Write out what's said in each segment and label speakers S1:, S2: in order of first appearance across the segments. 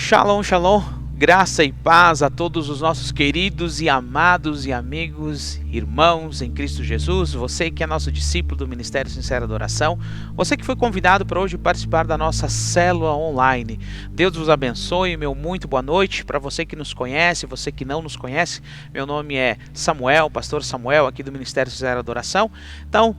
S1: Shalom, shalom, graça e paz a todos os nossos queridos e amados e amigos, irmãos em Cristo Jesus, você que é nosso discípulo do Ministério Sincero da Oração, você que foi convidado para hoje participar da nossa célula online. Deus vos abençoe, meu muito boa noite. Para você que nos conhece, você que não nos conhece, meu nome é Samuel, pastor Samuel aqui do Ministério Sincero da Oração. Então,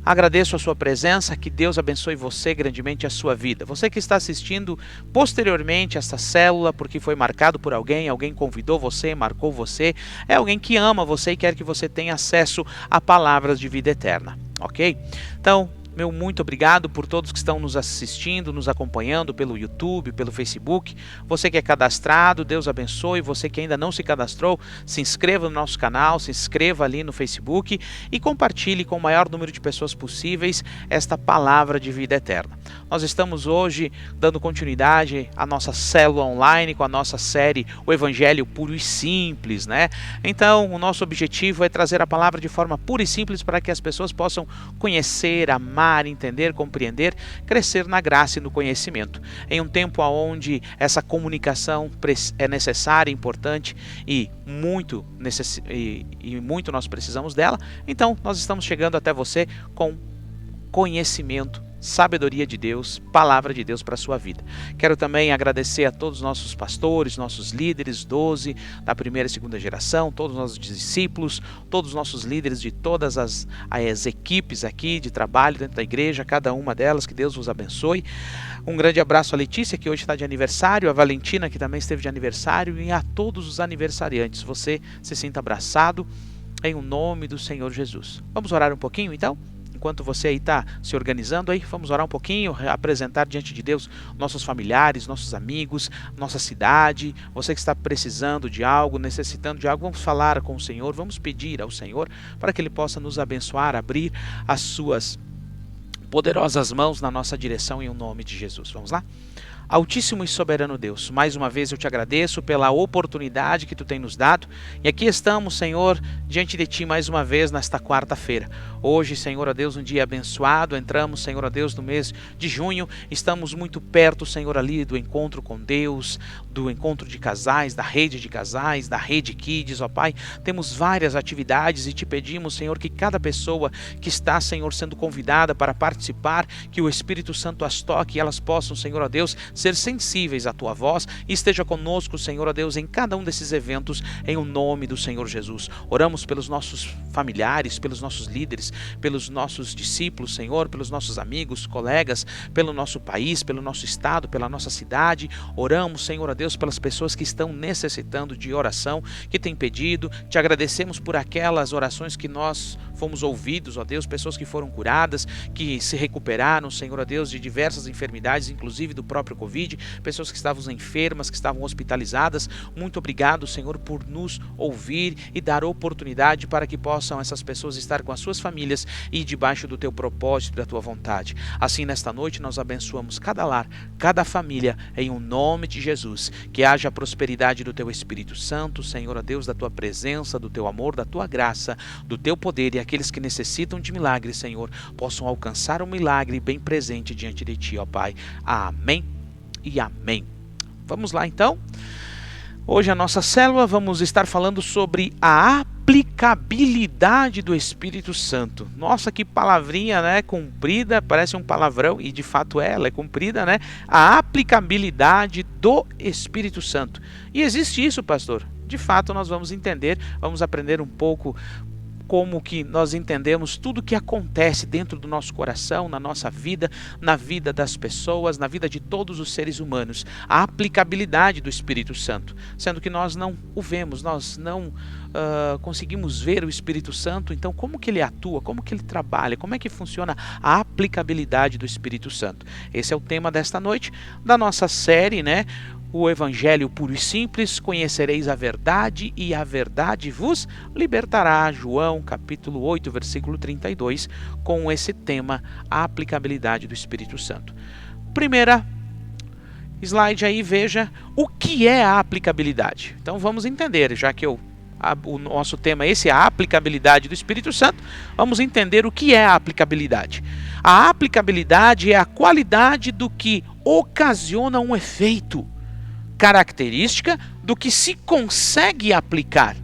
S1: agradeço a sua presença, que Deus abençoe você grandemente a sua vida. Você que está assistindo posteriormente esta célula, porque foi marcado por alguém convidou você, marcou você, é alguém que ama você e quer que você tenha acesso a palavras de vida eterna, ok? Então, meu muito obrigado por todos que estão nos assistindo, nos acompanhando pelo YouTube, pelo Facebook. Você que é cadastrado, Deus abençoe. Você que ainda não se cadastrou, se inscreva no nosso canal, se inscreva ali no Facebook e compartilhe com o maior número de pessoas possíveis esta palavra de vida eterna. Nós estamos hoje dando continuidade à nossa célula online com a nossa série O Evangelho Puro e Simples, né? Então, o nosso objetivo é trazer a palavra de forma pura e simples para que as pessoas possam conhecer, amar, entender, compreender, crescer na graça e no conhecimento. Em um tempo onde essa comunicação é necessária, importante e muito nós precisamos dela, então nós estamos chegando até você com conhecimento, sabedoria de Deus, palavra de Deus para a sua vida. Quero também agradecer a todos os nossos pastores, nossos líderes, 12 da primeira e segunda geração, todos os nossos discípulos, todos os nossos líderes de todas as equipes aqui de trabalho dentro da igreja, cada uma delas, que Deus vos abençoe. Um grande abraço à Letícia, que hoje está de aniversário, a Valentina, que também esteve de aniversário, e a todos os aniversariantes. Você se sinta abraçado em o nome do Senhor Jesus. Vamos orar um pouquinho então? Enquanto você aí está se organizando aí, vamos orar um pouquinho, apresentar diante de Deus nossos familiares, nossos amigos, nossa cidade, você que está precisando de algo, necessitando de algo, vamos falar com o Senhor, vamos pedir ao Senhor para que Ele possa nos abençoar, abrir as suas poderosas mãos na nossa direção em o nome de Jesus. Vamos lá? Altíssimo e soberano Deus, mais uma vez eu te agradeço pela oportunidade que tu tem nos dado e aqui estamos, Senhor, diante de ti mais uma vez nesta quarta-feira. Hoje, Senhor a Deus, um dia abençoado, entramos, Senhor a Deus, no mês de junho, estamos muito perto, Senhor, ali do encontro com Deus, do encontro de casais, da rede Kids, ó Pai, temos várias atividades e te pedimos, Senhor, que cada pessoa que está, Senhor, sendo convidada para participar, que o Espírito Santo as toque e elas possam, Senhor a Deus, ser sensíveis à tua voz e esteja conosco, Senhor a Deus, em cada um desses eventos, em o nome do Senhor Jesus. Oramos pelos nossos familiares, pelos nossos líderes, pelos nossos discípulos, Senhor, pelos nossos amigos, colegas, pelo nosso país, pelo nosso estado, pela nossa cidade. Oramos, Senhor a Deus, pelas pessoas que estão necessitando de oração, que têm pedido. Te agradecemos por aquelas orações que nós fomos ouvidos, ó Deus, pessoas que foram curadas, que se recuperaram, Senhor a Deus, de diversas enfermidades, inclusive do próprio Covid, pessoas que estavam enfermas, que estavam hospitalizadas. Muito obrigado, Senhor, por nos ouvir e dar oportunidade para que possam essas pessoas estar com as suas famílias e debaixo do teu propósito, da tua vontade. Assim, nesta noite, nós abençoamos cada lar, cada família, em o nome de Jesus. Que haja a prosperidade do teu Espírito Santo, Senhor, a Deus, da tua presença, do teu amor, da tua graça, do teu poder, e aqueles que necessitam de milagre, Senhor, possam alcançar um milagre bem presente diante de ti, ó Pai. Amém e amém. Vamos lá então. Hoje a nossa célula vamos estar falando sobre a aplicabilidade do Espírito Santo. Nossa, que palavrinha, né? Comprida, parece um palavrão e de fato ela é comprida, né? A aplicabilidade do Espírito Santo. E existe isso, pastor? De fato nós vamos entender, vamos aprender um pouco como que nós entendemos tudo o que acontece dentro do nosso coração, na nossa vida, na vida das pessoas, na vida de todos os seres humanos. A aplicabilidade do Espírito Santo, sendo que nós não o vemos, nós não conseguimos ver o Espírito Santo. Então, como que ele atua, como que ele trabalha, como é que funciona a aplicabilidade do Espírito Santo? Esse é o tema desta noite, da nossa série, né? O Evangelho Puro e Simples, conhecereis a verdade e a verdade vos libertará. João capítulo 8, versículo 32, com esse tema, a aplicabilidade do Espírito Santo. Primeira slide aí, veja o que é a aplicabilidade. Então vamos entender, já que o nosso tema é esse, a aplicabilidade do Espírito Santo, vamos entender o que é a aplicabilidade. A aplicabilidade é a qualidade do que ocasiona um efeito. característica do que se consegue aplicar,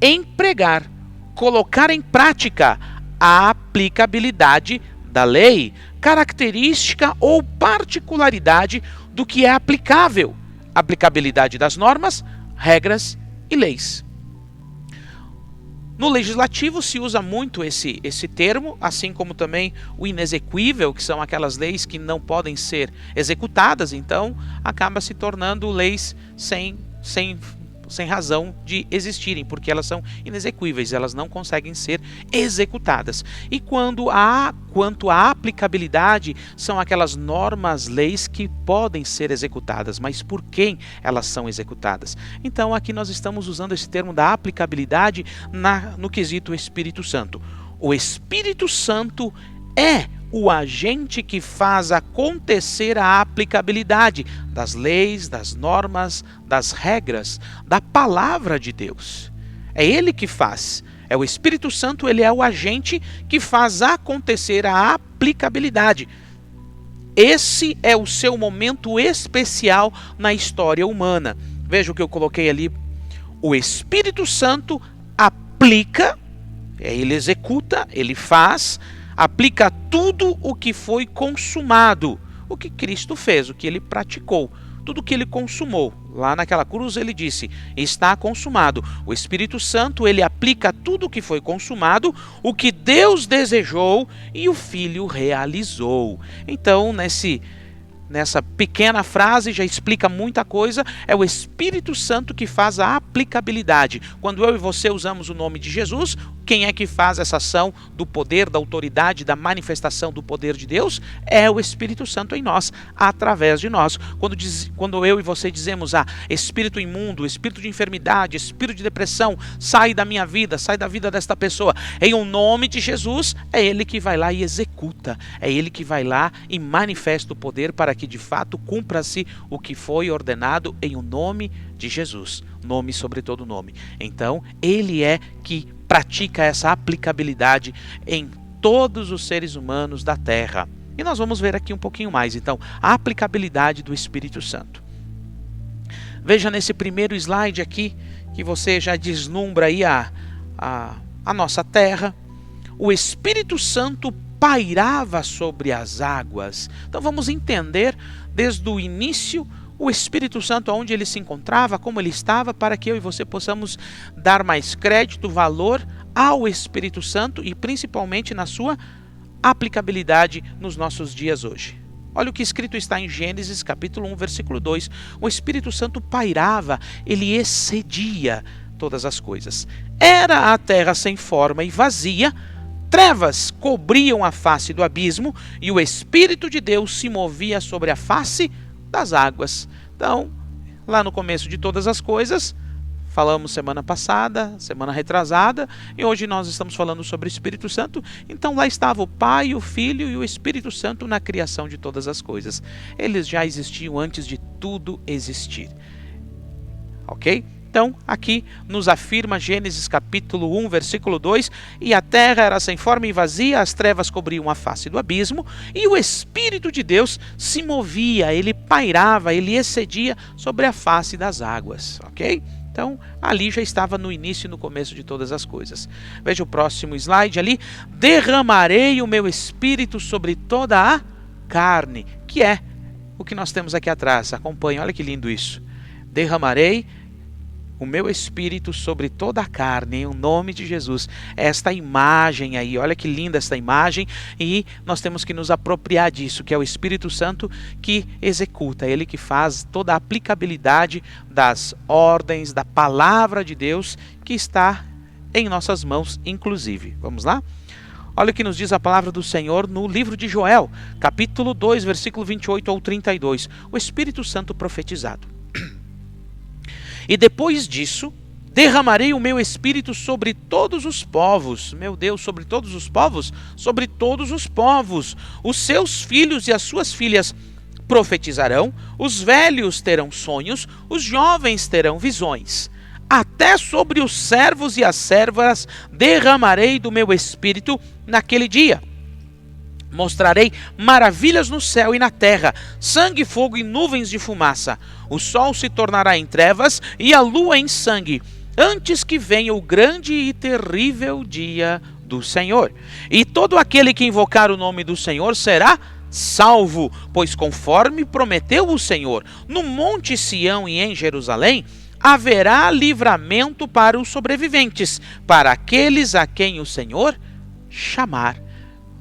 S1: empregar, colocar em prática a aplicabilidade da lei, característica ou particularidade do que é aplicável, aplicabilidade das normas, regras e leis. No legislativo se usa muito esse termo, assim como também o inexequível, que são aquelas leis que não podem ser executadas, então acaba se tornando leis sem razão de existirem, porque elas são inexequíveis, elas não conseguem ser executadas. E quanto à aplicabilidade, são aquelas normas, leis que podem ser executadas, mas por quem elas são executadas? Então aqui nós estamos usando esse termo da aplicabilidade no quesito Espírito Santo. O Espírito Santo é o agente que faz acontecer a aplicabilidade das leis, das normas, das regras, da palavra de Deus. É Ele que faz. É o Espírito Santo, ele é o agente que faz acontecer a aplicabilidade. Esse é o seu momento especial na história humana. Veja o que eu coloquei ali. O Espírito Santo aplica, ele executa, ele faz, aplica tudo o que foi consumado, o que Cristo fez, o que ele praticou, tudo o que ele consumou. Lá naquela cruz ele disse, está consumado. O Espírito Santo, ele aplica tudo o que foi consumado, o que Deus desejou e o Filho realizou. Então, nessa pequena frase já explica muita coisa. É o Espírito Santo que faz a aplicabilidade. Quando eu e você usamos o nome de Jesus, quem é que faz essa ação do poder, da autoridade, da manifestação do poder de Deus? É o Espírito Santo em nós, através de nós. Quando eu e você dizemos, espírito imundo, espírito de enfermidade, espírito de depressão, sai da minha vida, sai da vida desta pessoa, em o nome de Jesus, é Ele que vai lá e executa, é Ele que vai lá e manifesta o poder para que de fato cumpra-se o que foi ordenado em o nome de Jesus, nome sobre todo nome. Então, Ele é que pratica essa aplicabilidade em todos os seres humanos da terra. E nós vamos ver aqui um pouquinho mais, então, a aplicabilidade do Espírito Santo. Veja nesse primeiro slide aqui, que você já deslumbra aí a nossa terra. O Espírito Santo pairava sobre as águas. Então vamos entender desde o início o Espírito Santo, onde ele se encontrava, como ele estava, para que eu e você possamos dar mais crédito, valor ao Espírito Santo e principalmente na sua aplicabilidade nos nossos dias hoje. Olha o que escrito está em Gênesis capítulo 1, versículo 2. O Espírito Santo pairava, ele excedia todas as coisas. Era a terra sem forma e vazia, trevas cobriam a face do abismo e o Espírito de Deus se movia sobre a face das águas. Então, lá no começo de todas as coisas, falamos semana passada, semana retrasada, e hoje nós estamos falando sobre o Espírito Santo. Então lá estava o Pai, o Filho e o Espírito Santo na criação de todas as coisas. Eles já existiam antes de tudo existir. Ok? Então, aqui nos afirma Gênesis capítulo 1, versículo 2, e a terra era sem forma e vazia, as trevas cobriam a face do abismo, e o Espírito de Deus se movia, ele pairava, ele excedia sobre a face das águas, ok? Então, ali já estava no início e no começo de todas as coisas. Veja o próximo slide ali, derramarei o meu Espírito sobre toda a carne, que é o que nós temos aqui atrás, acompanhe, olha que lindo isso, derramarei o meu Espírito sobre toda a carne, em o nome de Jesus. Esta imagem aí, olha que linda esta imagem, e nós temos que nos apropriar disso, que é o Espírito Santo que executa, ele que faz toda a aplicabilidade das ordens, da palavra de Deus, que está em nossas mãos, inclusive. Vamos lá? Olha o que nos diz a palavra do Senhor no livro de Joel, capítulo 2, versículo 28 ao 32. O Espírito Santo profetizado. E depois disso, derramarei o meu Espírito sobre todos os povos. Meu Deus, sobre todos os povos? Sobre todos os povos. Os seus filhos e as suas filhas profetizarão, os velhos terão sonhos, os jovens terão visões. Até sobre os servos e as servas derramarei do meu Espírito naquele dia. Mostrarei maravilhas no céu e na terra, sangue, fogo e nuvens de fumaça. O sol se tornará em trevas e a lua em sangue, antes que venha o grande e terrível dia do Senhor. E todo aquele que invocar o nome do Senhor será salvo, pois conforme prometeu o Senhor, no monte Sião e em Jerusalém, haverá livramento para os sobreviventes, para aqueles a quem o Senhor chamar.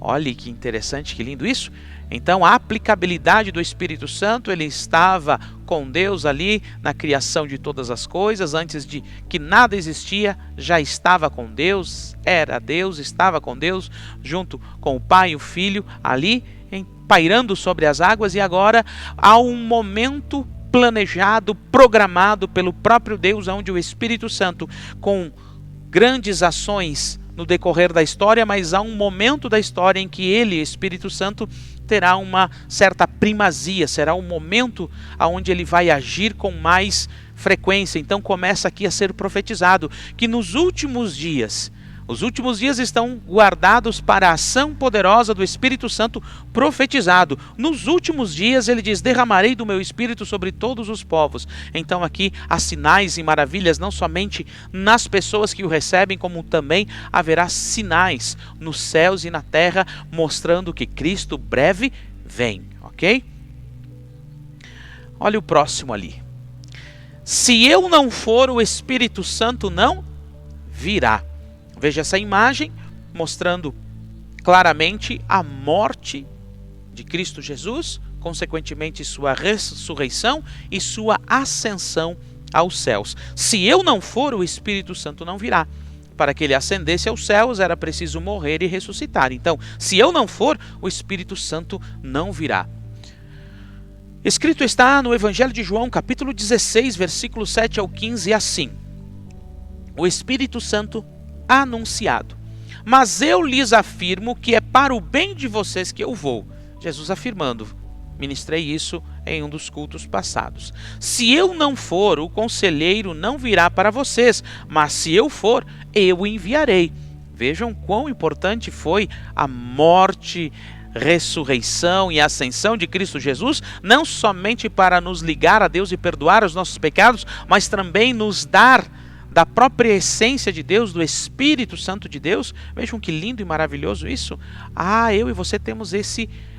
S1: Olhe que interessante, que lindo isso. Então a aplicabilidade do Espírito Santo, ele estava com Deus ali na criação de todas as coisas, antes de que nada existia, já estava com Deus, era Deus, estava com Deus, junto com o Pai e o Filho, ali pairando sobre as águas, e agora há um momento planejado, programado pelo próprio Deus, onde o Espírito Santo, com grandes ações no decorrer da história, mas há um momento da história em que ele, Espírito Santo, terá uma certa primazia, será um momento onde ele vai agir com mais frequência. Então começa aqui a ser profetizado que nos últimos dias, os últimos dias estão guardados para a ação poderosa do Espírito Santo profetizado. Nos últimos dias, ele diz, derramarei do meu Espírito sobre todos os povos. Então aqui há sinais e maravilhas, não somente nas pessoas que o recebem, como também haverá sinais nos céus e na terra, mostrando que Cristo breve vem, ok? Olha o próximo ali. Se eu não for, o Espírito Santo não virá. Veja essa imagem mostrando claramente a morte de Cristo Jesus, consequentemente sua ressurreição e sua ascensão aos céus. Se eu não for, o Espírito Santo não virá. Para que ele ascendesse aos céus era preciso morrer e ressuscitar. Então, se eu não for, o Espírito Santo não virá. Escrito está no Evangelho de João, capítulo 16, versículo 7 ao 15, assim: o Espírito Santo anunciado. Mas eu lhes afirmo que é para o bem de vocês que eu vou. Jesus afirmando, ministrei isso em um dos cultos passados. Se eu não for, o conselheiro não virá para vocês, mas se eu for, eu o enviarei. Vejam quão importante foi a morte, ressurreição e ascensão de Cristo Jesus, não somente para nos ligar a Deus e perdoar os nossos pecados, mas também nos dar da própria essência de Deus, do Espírito Santo de Deus. Vejam que lindo e maravilhoso isso. Eu e você temos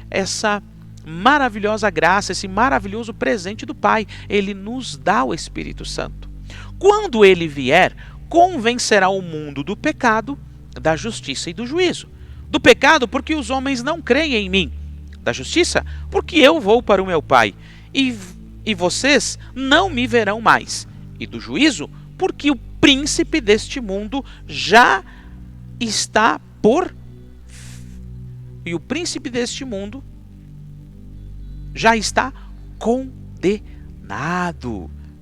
S1: essa maravilhosa graça, esse maravilhoso presente do Pai. Ele nos dá o Espírito Santo. Quando ele vier, convencerá o mundo do pecado, da justiça e do juízo. Do pecado, porque os homens não creem em mim. Da justiça, porque eu vou para o meu Pai, e vocês não me verão mais. E do juízo, porque o príncipe deste mundo já está condenado.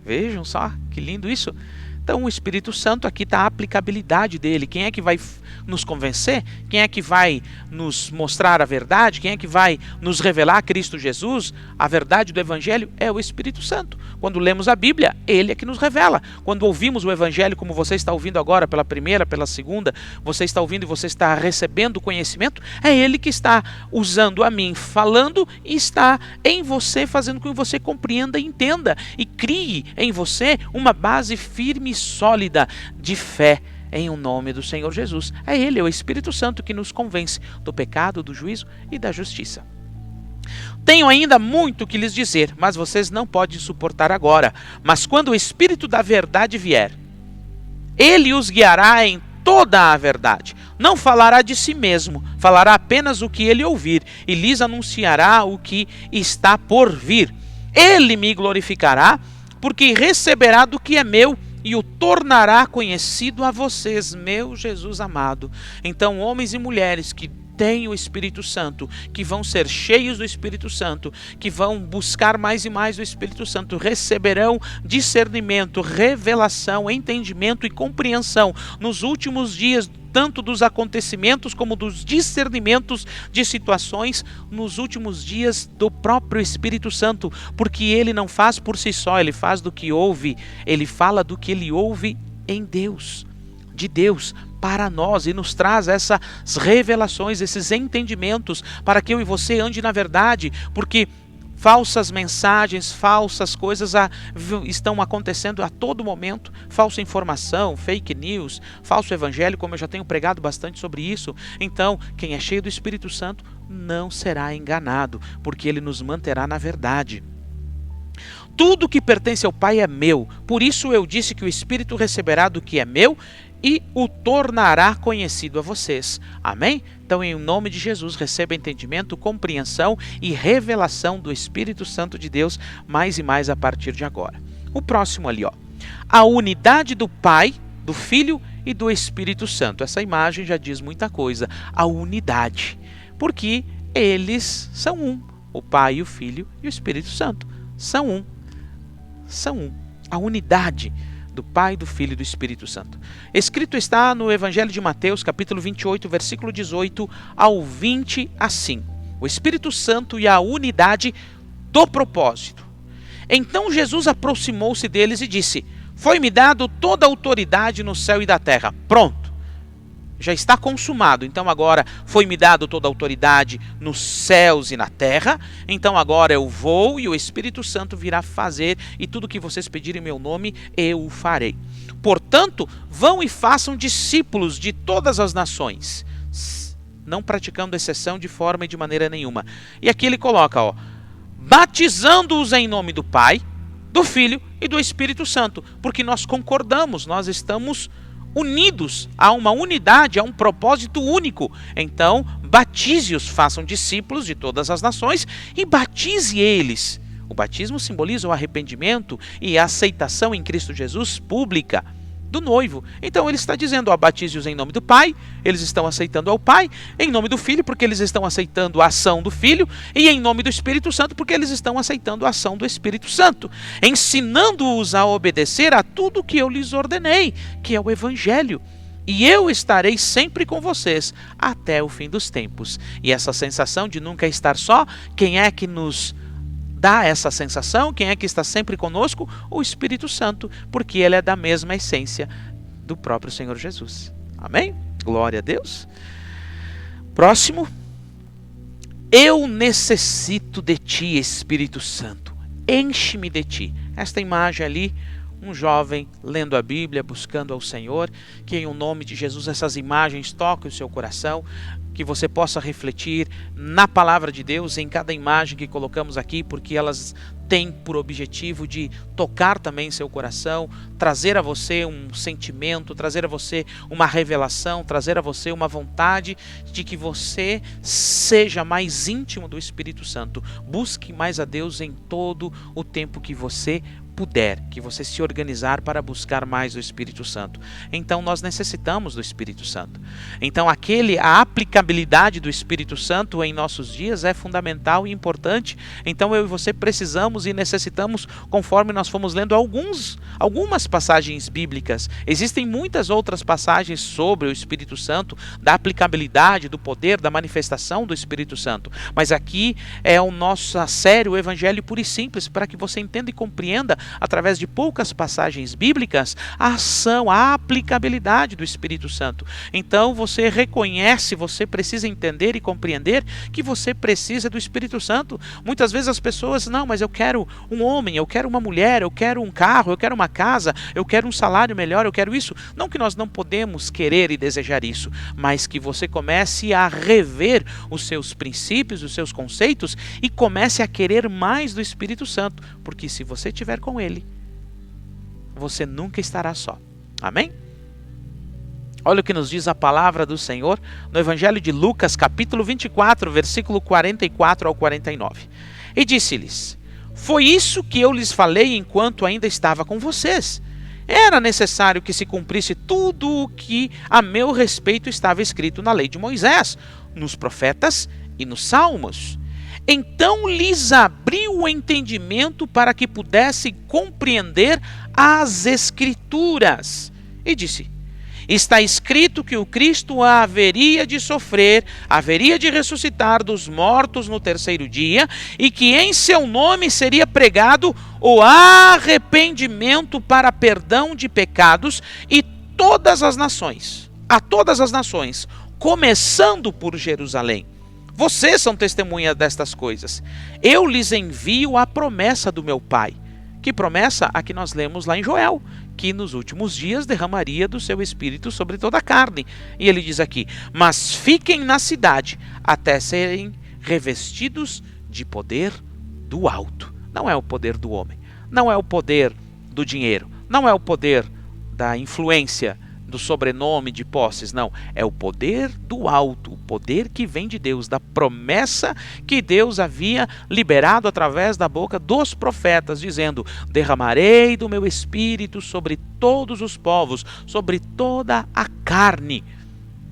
S1: Vejam só que lindo isso. Então o Espírito Santo, aqui está a aplicabilidade dele. Quem é que vai nos convencer? Quem é que vai nos mostrar a verdade? Quem é que vai nos revelar Cristo Jesus? A verdade do Evangelho é o Espírito Santo. Quando lemos a Bíblia, ele é que nos revela. Quando ouvimos o Evangelho, como você está ouvindo agora, pela primeira, pela segunda, você está ouvindo e você está recebendo conhecimento, é ele que está usando a mim, falando, e está em você, fazendo com que você compreenda e entenda, e crie em você uma base firme e sólida de fé em o nome do Senhor Jesus. É ele, é o Espírito Santo, que nos convence do pecado, do juízo e da justiça. Tenho ainda muito que lhes dizer, mas vocês não podem suportar agora. Mas quando o Espírito da verdade vier, ele os guiará em toda a verdade. Não falará de si mesmo, falará apenas o que ele ouvir, e lhes anunciará o que está por vir. Ele me glorificará, porque receberá do que é meu e o tornará conhecido a vocês, meu Jesus amado. Então, homens e mulheres que têm o Espírito Santo, que vão ser cheios do Espírito Santo, que vão buscar mais e mais do Espírito Santo, receberão discernimento, revelação, entendimento e compreensão nos últimos dias, tanto dos acontecimentos como dos discernimentos de situações nos últimos dias do próprio Espírito Santo, porque ele não faz por si só, ele faz do que ouve, ele fala do que ele ouve em Deus. de Deus para nós e nos traz essas revelações, esses entendimentos para que eu e você ande na verdade, porque falsas mensagens, falsas coisas estão acontecendo a todo momento, falsa informação, fake news, falso evangelho, como eu já tenho pregado bastante sobre isso. Então, quem é cheio do Espírito Santo não será enganado, porque ele nos manterá na verdade. Tudo que pertence ao Pai é meu, por isso eu disse que o Espírito receberá do que é meu e o tornará conhecido a vocês. Amém? Então, em nome de Jesus, receba entendimento, compreensão e revelação do Espírito Santo de Deus mais e mais a partir de agora. O próximo ali, ó. A unidade do Pai, do Filho e do Espírito Santo. Essa imagem já diz muita coisa. A unidade. Porque eles são um. O Pai, o Filho e o Espírito Santo. São um. São um. A unidade do Pai, do Filho e do Espírito Santo. Escrito está no Evangelho de Mateus, capítulo 28, versículo 18 ao 20, assim: o Espírito Santo e a unidade do propósito. Então Jesus aproximou-se deles e disse: foi-me dado toda a autoridade no céu e da terra. Pronto. Já está consumado. Então agora foi-me dado toda a autoridade nos céus e na terra. Então agora eu vou e o Espírito Santo virá fazer, e tudo que vocês pedirem em meu nome, eu o farei. Portanto, vão e façam discípulos de todas as nações, não praticando exceção de forma e de maneira nenhuma. E aqui ele coloca, ó, batizando-os em nome do Pai, do Filho e do Espírito Santo, porque nós concordamos, nós estamos unidos a uma unidade, a um propósito único. Então, batize-os, façam discípulos de todas as nações e batize eles. O batismo simboliza o arrependimento e a aceitação em Cristo Jesus pública do noivo. Então ele está dizendo, ó, batize-os em nome do Pai, eles estão aceitando ao Pai, em nome do Filho, porque eles estão aceitando a ação do Filho, e em nome do Espírito Santo, porque eles estão aceitando a ação do Espírito Santo, ensinando-os a obedecer a tudo que eu lhes ordenei, que é o Evangelho. E eu estarei sempre com vocês até o fim dos tempos. E essa sensação de nunca estar só, quem é que nos dá essa sensação? Quem é que está sempre conosco? O Espírito Santo, porque ele é da mesma essência do próprio Senhor Jesus. Amém? Glória a Deus. Próximo. Eu necessito de ti, Espírito Santo. Enche-me de ti. Esta imagem ali, um jovem lendo a Bíblia, buscando ao Senhor, que em nome de Jesus essas imagens toquem o seu coração, que você possa refletir na palavra de Deus, em cada imagem que colocamos aqui, porque elas têm por objetivo de tocar também seu coração, trazer a você um sentimento, trazer a você uma revelação, trazer a você uma vontade de que você seja mais íntimo do Espírito Santo. Busque mais a Deus em todo o tempo que você puder, que você se organizar para buscar mais o Espírito Santo. Então nós necessitamos do Espírito Santo. Então a aplicabilidade do Espírito Santo em nossos dias é fundamental e importante. Então eu e você precisamos e necessitamos, conforme nós fomos lendo algumas passagens bíblicas. Existem muitas outras passagens sobre o Espírito Santo, da aplicabilidade, do poder, da manifestação do Espírito Santo. Mas aqui é a nossa série, o Evangelho puro e simples, para que você entenda e compreenda através de poucas passagens bíblicas, a ação, a aplicabilidade do Espírito Santo. Então você reconhece, você precisa entender e compreender que você precisa do Espírito Santo. Muitas vezes as pessoas, não, mas eu quero um homem, eu quero uma mulher, eu quero um carro, eu quero uma casa, eu quero um salário melhor, eu quero isso. Não que nós não podemos querer e desejar isso, mas que você comece a rever os seus princípios, os seus conceitos e comece a querer mais do Espírito Santo, porque se você tiver com ele, você nunca estará só. Amém? Olha o que nos diz a palavra do Senhor no Evangelho de Lucas, capítulo 24, versículo 44 ao 49. E disse-lhes: foi isso que eu lhes falei enquanto ainda estava com vocês. Era necessário que se cumprisse tudo o que a meu respeito estava escrito na lei de Moisés, nos profetas e nos salmos. Então lhes abriu o entendimento para que pudessem compreender as Escrituras. E disse: está escrito que o Cristo haveria de sofrer, haveria de ressuscitar dos mortos no terceiro dia, e que em seu nome seria pregado o arrependimento para perdão de pecados, e todas as nações, começando por Jerusalém. Vocês são testemunhas destas coisas. Eu lhes envio a promessa do meu Pai. Que promessa? A que nós lemos lá em Joel, que nos últimos dias derramaria do seu Espírito sobre toda a carne. E ele diz aqui: mas fiquem na cidade até serem revestidos de poder do alto. Não é o poder do homem, não é o poder do dinheiro, não é o poder da influência, do sobrenome, de posses, não. É o poder do alto, o poder que vem de Deus, da promessa que Deus havia liberado através da boca dos profetas, dizendo: derramarei do meu Espírito sobre todos os povos, sobre toda a carne,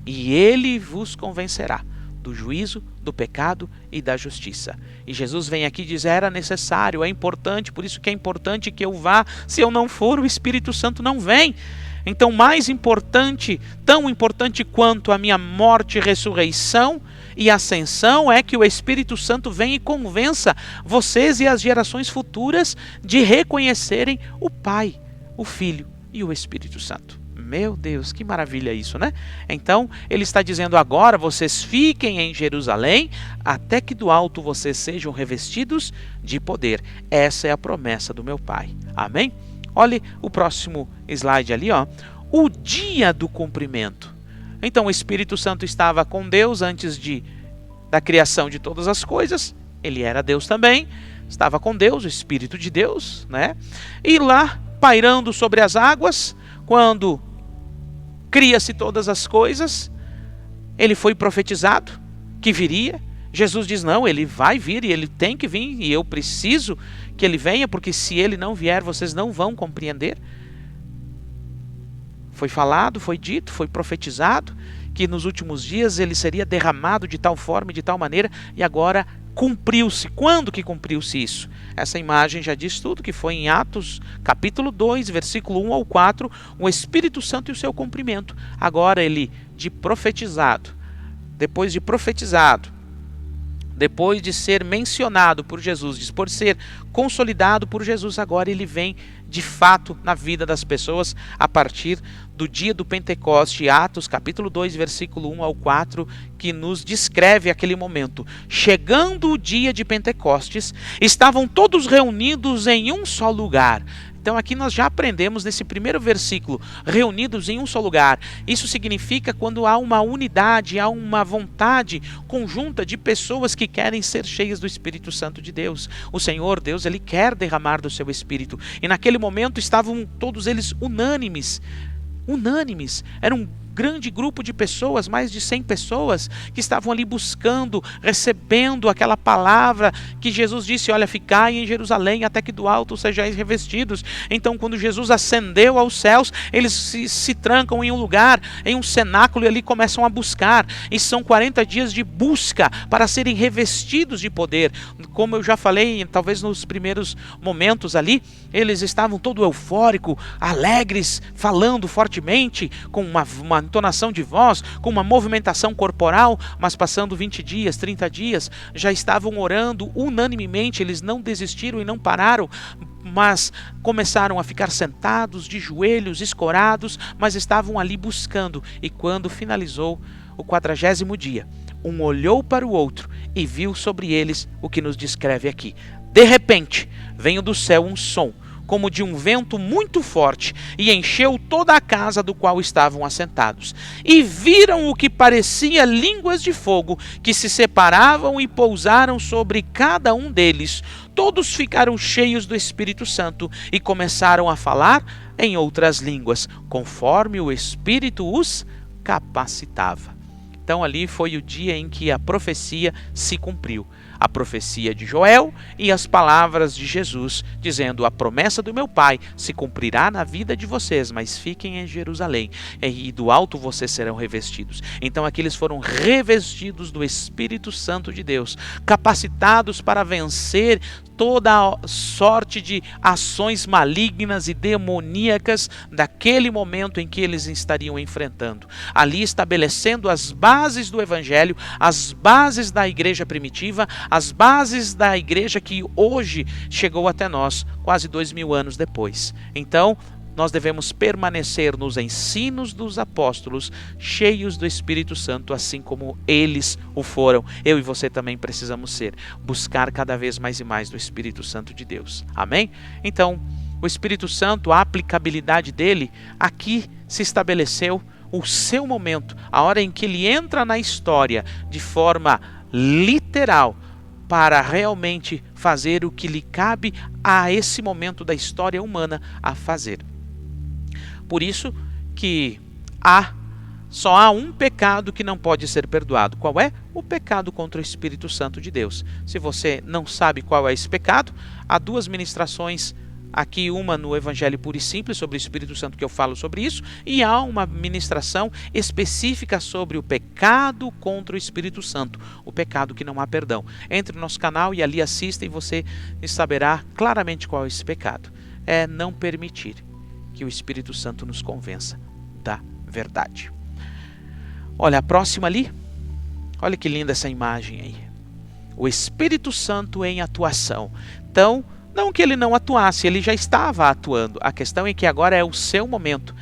S1: e ele vos convencerá do juízo, do pecado e da justiça. E Jesus vem aqui dizer: era necessário, é importante, por isso que é importante que eu vá. Se eu não for, o Espírito Santo não vem. Então, mais importante, tão importante quanto a minha morte, ressurreição e ascensão, é que o Espírito Santo venha e convença vocês e as gerações futuras de reconhecerem o Pai, o Filho e o Espírito Santo. Meu Deus, que maravilha isso, né? Então, ele está dizendo agora: vocês fiquem em Jerusalém até que do alto vocês sejam revestidos de poder. Essa é a promessa do meu Pai. Amém? Olhe o próximo slide ali, ó. O dia do cumprimento. Então, o Espírito Santo estava com Deus antes da criação de todas as coisas. Ele era Deus também. Estava com Deus, o Espírito de Deus, né? E lá, pairando sobre as águas, quando cria-se todas as coisas, ele foi profetizado que viria. Jesus diz: não, ele vai vir e ele tem que vir, e eu preciso que ele venha, porque se ele não vier, vocês não vão compreender. Foi falado, foi dito, foi profetizado que nos últimos dias ele seria derramado de tal forma e de tal maneira, e agora cumpriu-se. Quando que cumpriu-se isso? Essa imagem já diz tudo, que foi em Atos capítulo 2, versículo 1 ao 4, o Espírito Santo e o seu cumprimento. Agora ele, depois de ser mencionado por Jesus, por ser consolidado por Jesus, agora ele vem de fato na vida das pessoas a partir do dia do Pentecoste. Atos capítulo 2, versículo 1 ao 4, que nos descreve aquele momento. Chegando o dia de Pentecostes, estavam todos reunidos em um só lugar. Então aqui nós já aprendemos nesse primeiro versículo, reunidos em um só lugar. Isso significa quando há uma unidade, há uma vontade conjunta de pessoas que querem ser cheias do Espírito Santo de Deus. O Senhor Deus, ele quer derramar do seu Espírito. E naquele momento estavam todos eles unânimes. Era um grande grupo de pessoas, mais de 100 pessoas, que estavam ali buscando, recebendo aquela palavra que Jesus disse: olha, ficai em Jerusalém até que do alto sejais revestidos. Então, quando Jesus ascendeu aos céus, eles se trancam em um lugar, em um cenáculo, e ali começam a buscar, e são 40 dias de busca para serem revestidos de poder. Como eu já falei, talvez nos primeiros momentos ali, eles estavam todo eufóricos, alegres, falando fortemente, com uma entonação de voz, com uma movimentação corporal, mas passando 20 dias, 30 dias, já estavam orando unanimemente. Eles não desistiram e não pararam, mas começaram a ficar sentados, de joelhos, escorados, mas estavam ali buscando. E quando finalizou o 40º dia, um olhou para o outro e viu sobre eles o que nos descreve aqui. De repente, veio do céu um som, como de um vento muito forte, e encheu toda a casa do qual estavam assentados. E viram o que parecia línguas de fogo, que se separavam e pousaram sobre cada um deles. Todos ficaram cheios do Espírito Santo e começaram a falar em outras línguas, conforme o Espírito os capacitava. Então ali foi o dia em que a profecia se cumpriu. A profecia de Joel e as palavras de Jesus, dizendo: a promessa do meu Pai se cumprirá na vida de vocês, mas fiquem em Jerusalém, e do alto vocês serão revestidos. Então aqui eles foram revestidos do Espírito Santo de Deus, capacitados para vencer toda sorte de ações malignas e demoníacas daquele momento em que eles estariam enfrentando. Ali estabelecendo as bases do Evangelho, as bases da igreja primitiva, as bases da igreja que hoje chegou até nós, quase 2000 anos depois. Então, nós devemos permanecer nos ensinos dos apóstolos, cheios do Espírito Santo, assim como eles o foram. Eu e você também precisamos ser, buscar cada vez mais e mais do Espírito Santo de Deus. Amém? Então, o Espírito Santo, a aplicabilidade dele, aqui se estabeleceu o seu momento, a hora em que ele entra na história de forma literal, para realmente fazer o que lhe cabe a esse momento da história humana a fazer. Por isso que só há um pecado que não pode ser perdoado. Qual é? O pecado contra o Espírito Santo de Deus. Se você não sabe qual é esse pecado, há 2 ministrações aqui, uma no Evangelho Puro e Simples sobre o Espírito Santo, que eu falo sobre isso, e há uma ministração específica sobre o pecado contra o Espírito Santo, o pecado que não há perdão. Entre no nosso canal e ali assista e você saberá claramente qual é esse pecado. É não permitir que o Espírito Santo nos convença da verdade. Olha, a próxima ali, olha que linda essa imagem aí. O Espírito Santo em atuação. Então, não que ele não atuasse, ele já estava atuando. A questão é que agora é o seu momento,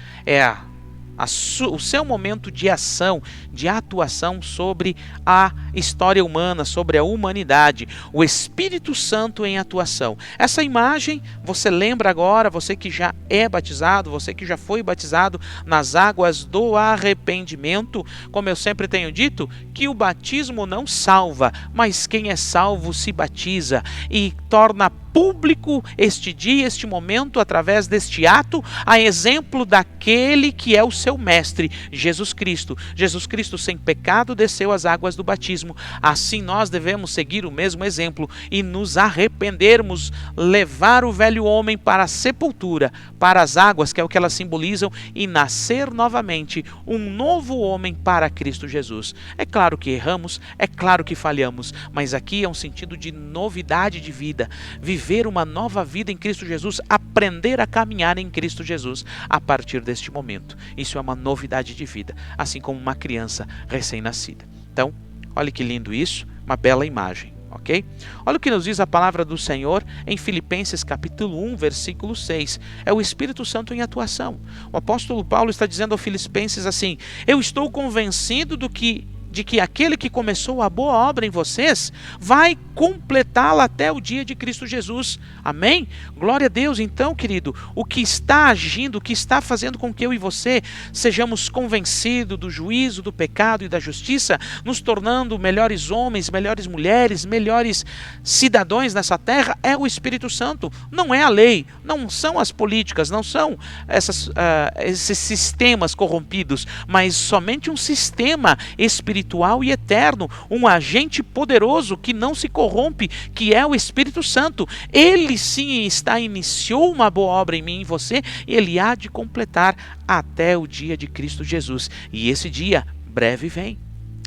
S1: o seu momento de ação, de atuação sobre a história humana, sobre a humanidade. O Espírito Santo em atuação. Essa imagem, você lembra agora, você que já é batizado, você que já foi batizado nas águas do arrependimento, como eu sempre tenho dito, que o batismo não salva, mas quem é salvo se batiza e torna público este dia, este momento, através deste ato, a exemplo daquele que é o seu mestre, Jesus Cristo. Jesus Cristo sem pecado desceu as águas do batismo. Assim nós devemos seguir o mesmo exemplo e nos arrependermos, levar o velho homem para a sepultura, para as águas, que é o que elas simbolizam, e nascer novamente um novo homem para Cristo Jesus. É claro que erramos, é claro que falhamos, mas aqui é um sentido de novidade de vida, viver uma nova vida em Cristo Jesus, aprender a caminhar em Cristo Jesus a partir deste momento. Isso é uma novidade de vida, assim como uma criança recém-nascida. Então, olha que lindo isso, uma bela imagem, ok? Olha o que nos diz a palavra do Senhor em Filipenses capítulo 1, versículo 6. É o Espírito Santo em atuação. O apóstolo Paulo está dizendo aos Filipenses assim: eu estou convencido de que aquele que começou a boa obra em vocês vai completá-la até o dia de Cristo Jesus. Amém? Glória a Deus. Então, querido, o que está agindo, o que está fazendo com que eu e você sejamos convencidos do juízo, do pecado e da justiça, nos tornando melhores homens, melhores mulheres, melhores cidadãos nessa terra, é o Espírito Santo. Não é a lei, não são as políticas, não são esses sistemas corrompidos, mas somente um sistema espiritual e eterno, um agente poderoso que não se corrompe, que é o Espírito Santo. Ele sim iniciou uma boa obra em mim e em você, e ele há de completar até o dia de Cristo Jesus. E esse dia breve vem.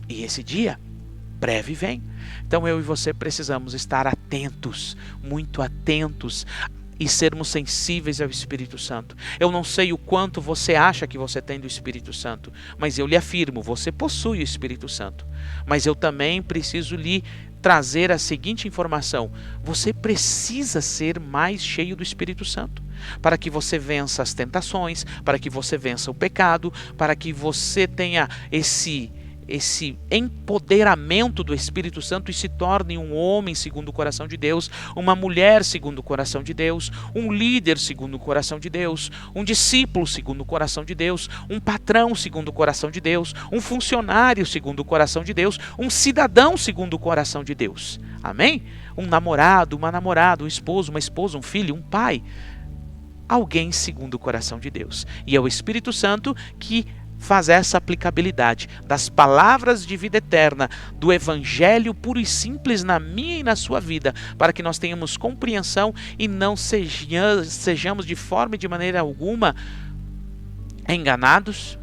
S1: E esse dia breve vem. Então eu e você precisamos estar atentos, muito atentos, e sermos sensíveis ao Espírito Santo. Eu não sei o quanto você acha que você tem do Espírito Santo, mas eu lhe afirmo, você possui o Espírito Santo. Mas eu também preciso lhe trazer a seguinte informação: você precisa ser mais cheio do Espírito Santo, para que você vença as tentações, para que você vença o pecado, para que você tenha esse empoderamento do Espírito Santo e se torne um homem segundo o coração de Deus, uma mulher segundo o coração de Deus, um líder segundo o coração de Deus, um discípulo segundo o coração de Deus, um patrão segundo o coração de Deus, um funcionário segundo o coração de Deus, um cidadão segundo o coração de Deus. Amém? Um namorado, uma namorada, um esposo, uma esposa, um filho, um pai. Alguém segundo o coração de Deus. E é o Espírito Santo que faz essa aplicabilidade das palavras de vida eterna, do Evangelho puro e simples na minha e na sua vida, para que nós tenhamos compreensão e não sejamos de forma e de maneira alguma enganados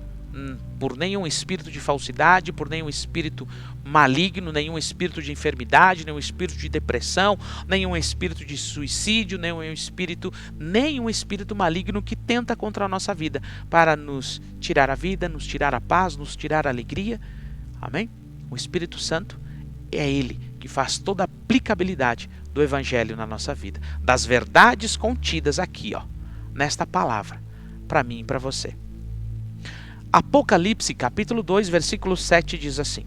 S1: por nenhum espírito de falsidade, por nenhum espírito maligno, nenhum espírito de enfermidade, nenhum espírito de depressão, nenhum espírito de suicídio, nenhum espírito maligno que tenta contra a nossa vida para nos tirar a vida, nos tirar a paz, nos tirar a alegria. Amém? O Espírito Santo é Ele que faz toda a aplicabilidade do Evangelho na nossa vida, das verdades contidas aqui, nesta palavra, para mim e para você. Apocalipse, capítulo 2, versículo 7 diz assim: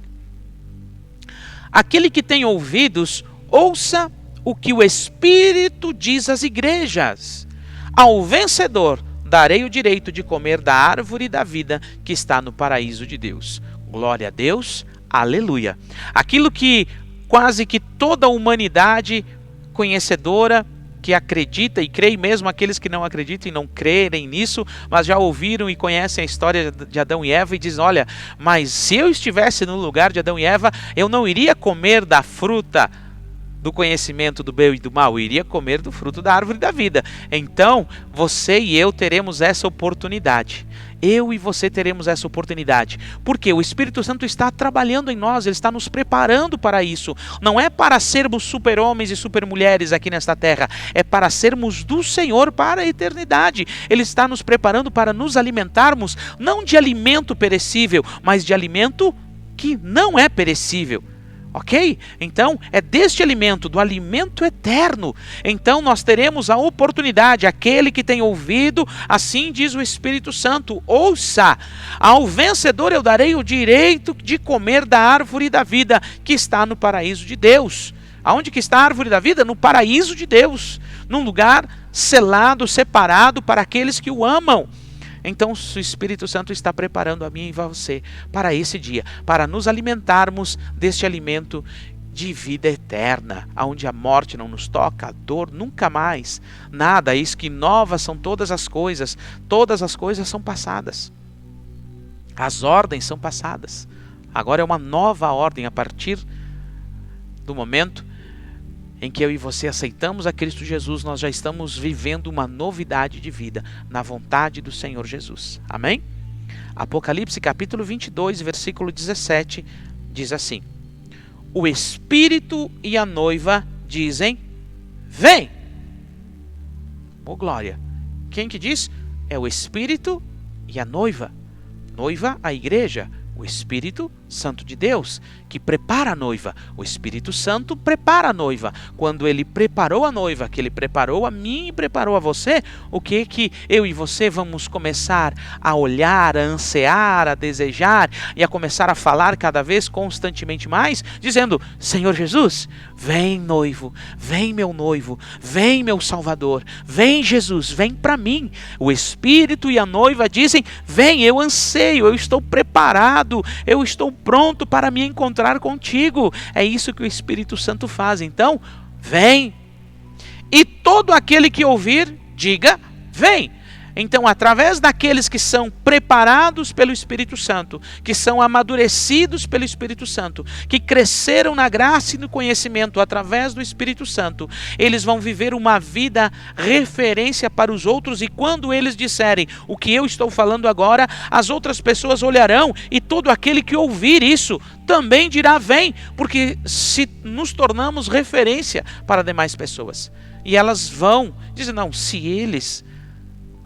S1: aquele que tem ouvidos, ouça o que o Espírito diz às igrejas. Ao vencedor darei o direito de comer da árvore da vida que está no paraíso de Deus. Glória a Deus, aleluia. Aquilo que quase que toda a humanidade conhecedora, que acredita e crê, mesmo aqueles que não acreditam e não crerem nisso, mas já ouviram e conhecem a história de Adão e Eva e dizem: olha, mas se eu estivesse no lugar de Adão e Eva, eu não iria comer da fruta do conhecimento do bem e do mal, eu iria comer do fruto da árvore da vida. Então, você e eu teremos essa oportunidade. Eu e você teremos essa oportunidade, porque o Espírito Santo está trabalhando em nós, Ele está nos preparando para isso. Não é para sermos super-homens e super-mulheres aqui nesta terra, é para sermos do Senhor para a eternidade. Ele está nos preparando para nos alimentarmos, não de alimento perecível, mas de alimento que não é perecível. Ok? Então, é deste alimento, do alimento eterno. Então, nós teremos a oportunidade, aquele que tem ouvido, assim diz o Espírito Santo, ouça, ao vencedor eu darei o direito de comer da árvore da vida que está no paraíso de Deus. Aonde que está a árvore da vida? No paraíso de Deus, num lugar selado, separado para aqueles que o amam. Então o Espírito Santo está preparando a mim e a você para esse dia, para nos alimentarmos deste alimento de vida eterna, onde a morte não nos toca, a dor nunca mais, nada, eis que novas são todas as coisas são passadas, as ordens são passadas, agora é uma nova ordem a partir do momento em que eu e você aceitamos a Cristo Jesus, nós já estamos vivendo uma novidade de vida na vontade do Senhor Jesus. Amém? Apocalipse capítulo 22, versículo 17, diz assim: o Espírito e a noiva dizem: vem! Oh glória! Quem que diz? É o Espírito e a noiva. Noiva, a igreja. O Espírito Santo de Deus, que prepara a noiva. O Espírito Santo prepara a noiva. Quando Ele preparou a noiva, que Ele preparou a mim e preparou a você, o que eu e você vamos começar a olhar, a ansiar, a desejar e a começar a falar cada vez constantemente mais, dizendo: Senhor Jesus, vem noivo, vem meu noivo, vem meu Salvador, vem Jesus, vem para mim. O Espírito e a noiva dizem: vem, eu anseio, eu estou preparado, eu estou pronto para me encontrar contigo. É isso que o Espírito Santo faz. Então, vem. E todo aquele que ouvir, diga: vem. Então, através daqueles que são preparados pelo Espírito Santo, que são amadurecidos pelo Espírito Santo, que cresceram na graça e no conhecimento através do Espírito Santo, eles vão viver uma vida referência para os outros, e quando eles disserem o que eu estou falando agora, as outras pessoas olharão, e todo aquele que ouvir isso também dirá: vem, porque se nos tornamos referência para demais pessoas. E elas vão dizer: não, se eles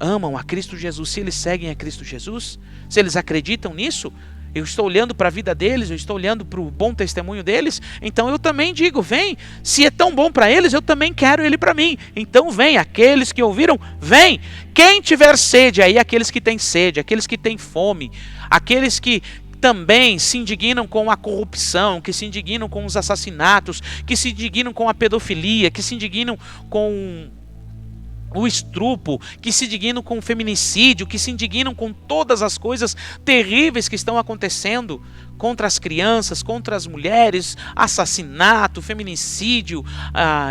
S1: amam a Cristo Jesus, se eles seguem a Cristo Jesus, se eles acreditam nisso, eu estou olhando para a vida deles, eu estou olhando para o bom testemunho deles, então eu também digo: vem, se é tão bom para eles, eu também quero ele para mim. Então vem, aqueles que ouviram, vem. Quem tiver sede, aí aqueles que têm sede, aqueles que têm fome, aqueles que também se indignam com a corrupção, que se indignam com os assassinatos, que se indignam com a pedofilia, que se indignam com o estupro, que se indignam com o feminicídio, que se indignam com todas as coisas terríveis que estão acontecendo contra as crianças, contra as mulheres, assassinato, feminicídio,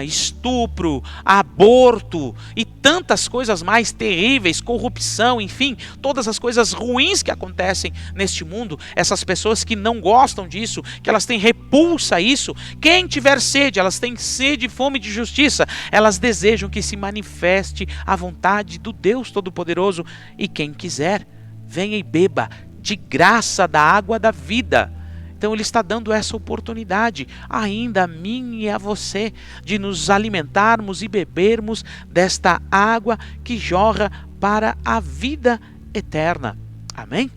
S1: estupro, aborto e tantas coisas mais terríveis, corrupção, enfim, todas as coisas ruins que acontecem neste mundo. Essas pessoas que não gostam disso, que elas têm repulsa a isso, quem tiver sede, elas têm sede e fome de justiça, elas desejam que se manifeste a vontade do Deus Todo-Poderoso, e quem quiser, venha e beba de graça da água da vida. Então Ele está dando essa oportunidade ainda a mim e a você de nos alimentarmos e bebermos desta água que jorra para a vida eterna. Amém?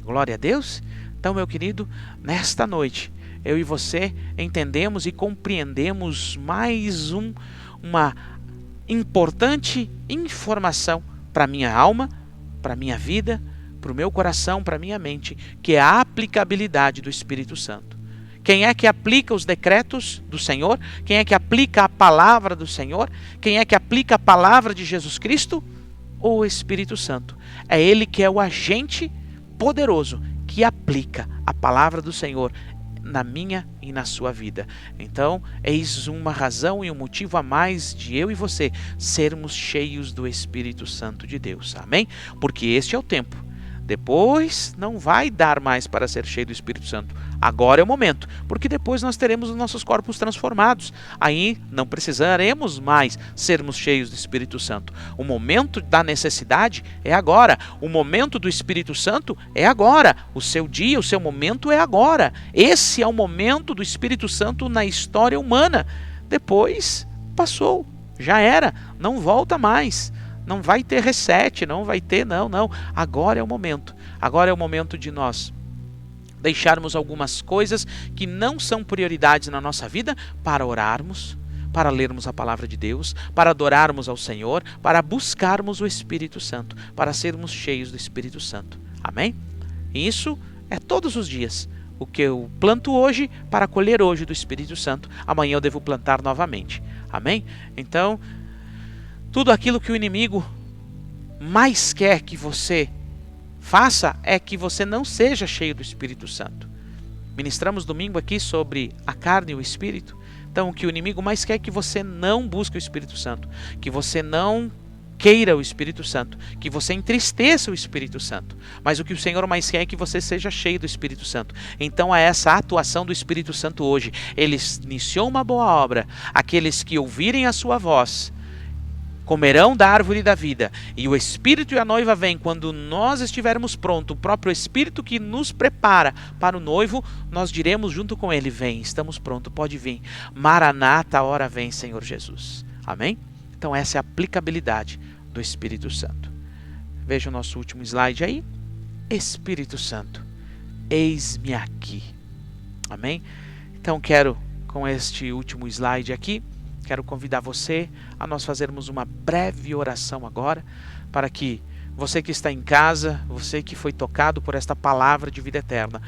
S1: Glória a Deus. Então, meu querido, nesta noite eu e você entendemos e compreendemos mais uma importante informação para minha alma, para a minha vida, para o meu coração, para a minha mente, que é a aplicabilidade do Espírito Santo. Quem é que aplica os decretos do Senhor? Quem é que aplica a palavra do Senhor? Quem é que aplica a palavra de Jesus Cristo? O Espírito Santo. É Ele que é o agente poderoso que aplica a palavra do Senhor na minha e na sua vida. Então, eis uma razão e um motivo a mais de eu e você sermos cheios do Espírito Santo de Deus. Amém? Porque este é o tempo. Depois não vai dar mais para ser cheio do Espírito Santo. Agora é o momento, porque depois nós teremos os nossos corpos transformados. Aí não precisaremos mais sermos cheios do Espírito Santo. O momento da necessidade é agora. O momento do Espírito Santo é agora. O seu dia, o seu momento é agora. Esse é o momento do Espírito Santo na história humana. Depois passou, já era, não volta mais. Não vai ter reset, não vai ter, não. Agora é o momento. Agora é o momento de nós deixarmos algumas coisas que não são prioridades na nossa vida para orarmos, para lermos a palavra de Deus, para adorarmos ao Senhor, para buscarmos o Espírito Santo, para sermos cheios do Espírito Santo. Amém? E isso é todos os dias. O que eu planto hoje para colher hoje do Espírito Santo, amanhã eu devo plantar novamente. Amém? Então, tudo aquilo que o inimigo mais quer que você faça é que você não seja cheio do Espírito Santo. Ministramos domingo aqui sobre a carne e o Espírito. Então, o que o inimigo mais quer é que você não busque o Espírito Santo, que você não queira o Espírito Santo, que você entristeça o Espírito Santo. Mas o que o Senhor mais quer é que você seja cheio do Espírito Santo. Então, é essa atuação do Espírito Santo hoje. Ele iniciou uma boa obra. Aqueles que ouvirem a sua voz comerão da árvore da vida, e o Espírito e a noiva vêm quando nós estivermos prontos. O próprio Espírito que nos prepara para o noivo, nós diremos junto com ele: vem, estamos prontos, pode vir. Maranata, a hora vem, Senhor Jesus. Amém? Então essa é a aplicabilidade do Espírito Santo. Veja o nosso último slide aí. Espírito Santo, eis-me aqui. Amém? Então quero, com este último slide aqui, quero convidar você a nós fazermos uma breve oração agora, para que você que está em casa, você que foi tocado por esta palavra de vida eterna,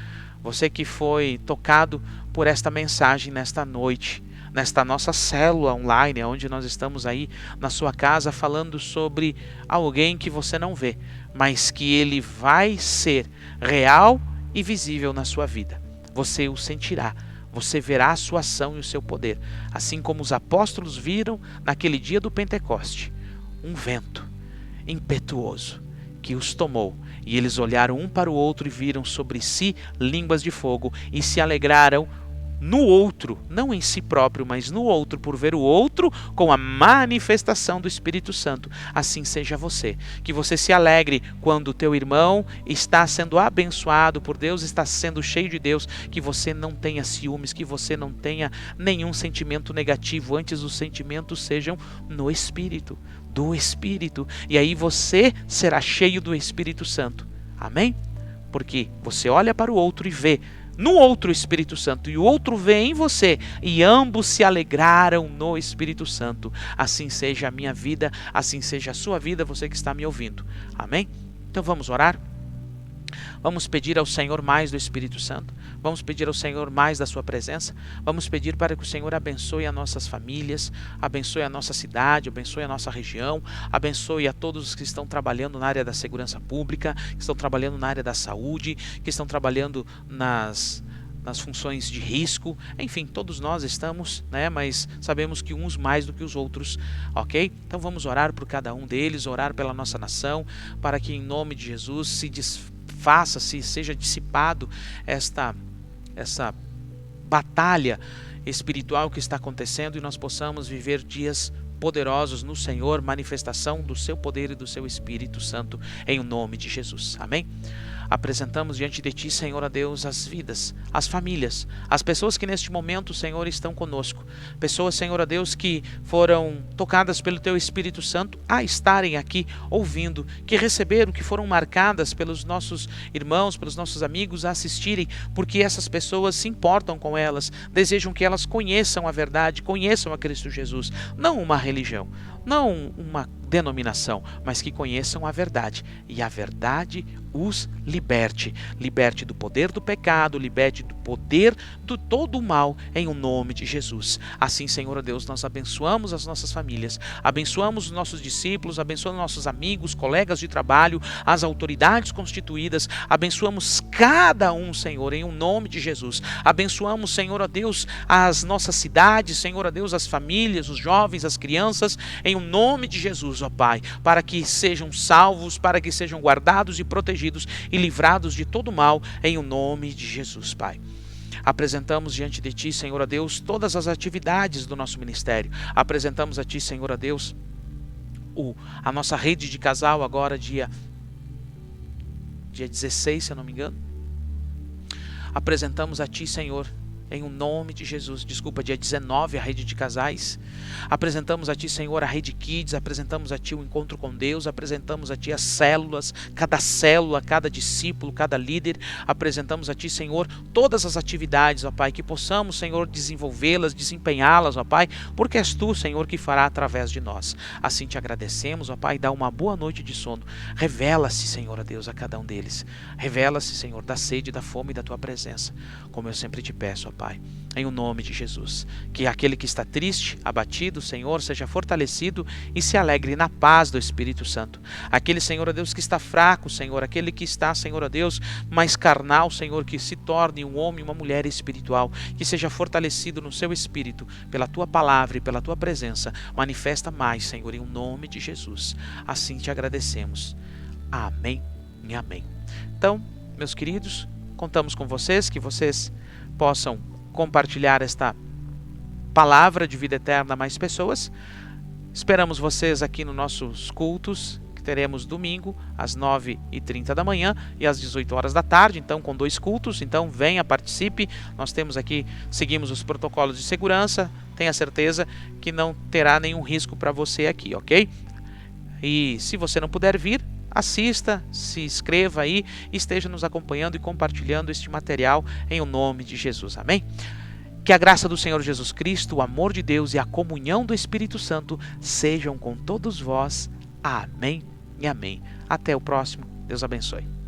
S1: você que foi tocado por esta mensagem nesta noite, nesta nossa célula online, onde nós estamos aí na sua casa falando sobre alguém que você não vê, mas que ele vai ser real e visível na sua vida. Você o sentirá. Você verá a sua ação e o seu poder, assim como os apóstolos viram naquele dia do Pentecoste, um vento impetuoso que os tomou, e eles olharam um para o outro e viram sobre si línguas de fogo e se alegraram no outro, não em si próprio, mas no outro, por ver o outro com a manifestação do Espírito Santo. Assim seja você, que você se alegre quando o teu irmão está sendo abençoado por Deus, está sendo cheio de Deus, que você não tenha ciúmes, que você não tenha nenhum sentimento negativo, antes os sentimentos sejam no Espírito, do Espírito, e aí você será cheio do Espírito Santo. Amém? Porque você olha para o outro e vê no outro o Espírito Santo, e o outro vê em você, e ambos se alegraram no Espírito Santo. Assim seja a minha vida, assim seja a sua vida, você que está me ouvindo. Amém? Então vamos orar? Vamos pedir ao Senhor mais do Espírito Santo. Vamos pedir ao Senhor mais da sua presença. Vamos pedir para que o Senhor abençoe as nossas famílias, abençoe a nossa cidade, abençoe a nossa região, abençoe a todos os que estão trabalhando na área da segurança pública, que estão trabalhando na área da saúde, que estão trabalhando nas funções de risco. Enfim, todos nós estamos, mas sabemos que uns mais do que os outros, ok? Então vamos orar por cada um deles, orar pela nossa nação, para que em nome de Jesus se seja dissipado essa batalha espiritual que está acontecendo, e nós possamos viver dias poderosos no Senhor, manifestação do seu poder e do seu Espírito Santo, em nome de Jesus. Amém? Apresentamos diante de Ti, Senhor, a Deus, as vidas, as famílias, as pessoas que neste momento, Senhor, estão conosco. Pessoas, Senhor, a Deus, que foram tocadas pelo Teu Espírito Santo a estarem aqui ouvindo, que receberam, que foram marcadas pelos nossos irmãos, pelos nossos amigos a assistirem, porque essas pessoas se importam com elas, desejam que elas conheçam a verdade, conheçam a Cristo Jesus, não uma religião, não uma denominação, mas que conheçam a verdade, e a verdade os liberte. Liberte do poder do pecado, liberte do poder do todo o mal, em o nome de Jesus. Assim, Senhor Deus, nós abençoamos as nossas famílias, abençoamos os nossos discípulos, abençoamos nossos amigos, colegas de trabalho, as autoridades constituídas, abençoamos cada um, Senhor, em o nome de Jesus. Abençoamos, Senhor Deus, as nossas cidades, Senhor Deus, as famílias, os jovens, as crianças, em o nome de Jesus, ó Pai, para que sejam salvos, para que sejam guardados e protegidos e livrados de todo mal, em o nome de Jesus, Pai. Apresentamos diante de Ti, Senhor Deus, todas as atividades do nosso ministério. Apresentamos a Ti, Senhor Deus, a nossa rede de casal agora dia 16, se eu não me engano. Apresentamos a Ti, Senhor, em o nome de Jesus. Desculpa, dia 19, a rede de casais. Apresentamos a Ti, Senhor, a rede Kids. Apresentamos a Ti o encontro com Deus. Apresentamos a Ti as células, cada célula, cada discípulo, cada líder. Apresentamos a Ti, Senhor, todas as atividades, ó Pai, que possamos, Senhor, desenvolvê-las, desempenhá-las, ó Pai, porque és Tu, Senhor, que fará através de nós. Assim Te agradecemos, ó Pai, dá uma boa noite de sono. Revela-se, Senhor, a Deus, a cada um deles. Revela-se, Senhor, da sede, da fome e da Tua presença, como eu sempre Te peço, ó Pai, em o nome de Jesus. Que aquele que está triste, abatido, Senhor, seja fortalecido e se alegre na paz do Espírito Santo. Aquele, Senhor Deus, que está fraco, Senhor, aquele que está, Senhor Deus, mais carnal, Senhor, que se torne um homem e uma mulher espiritual, que seja fortalecido no seu espírito, pela Tua palavra e pela Tua presença. Manifesta mais, Senhor, em o nome de Jesus. Assim Te agradecemos. Amém e amém. Então, meus queridos, contamos com vocês, que vocês possam compartilhar esta palavra de vida eterna a mais pessoas. Esperamos vocês aqui nos nossos cultos, que teremos domingo às 9h30 da manhã e às 18 horas da tarde, então com 2 cultos. Então venha, participe. Nós temos aqui, seguimos os protocolos de segurança, tenha certeza que não terá nenhum risco para você aqui, ok? E se você não puder vir, assista, se inscreva aí, esteja nos acompanhando e compartilhando este material em o nome de Jesus. Amém? Que a graça do Senhor Jesus Cristo, o amor de Deus e a comunhão do Espírito Santo sejam com todos vós. Amém e amém. Até o próximo. Deus abençoe.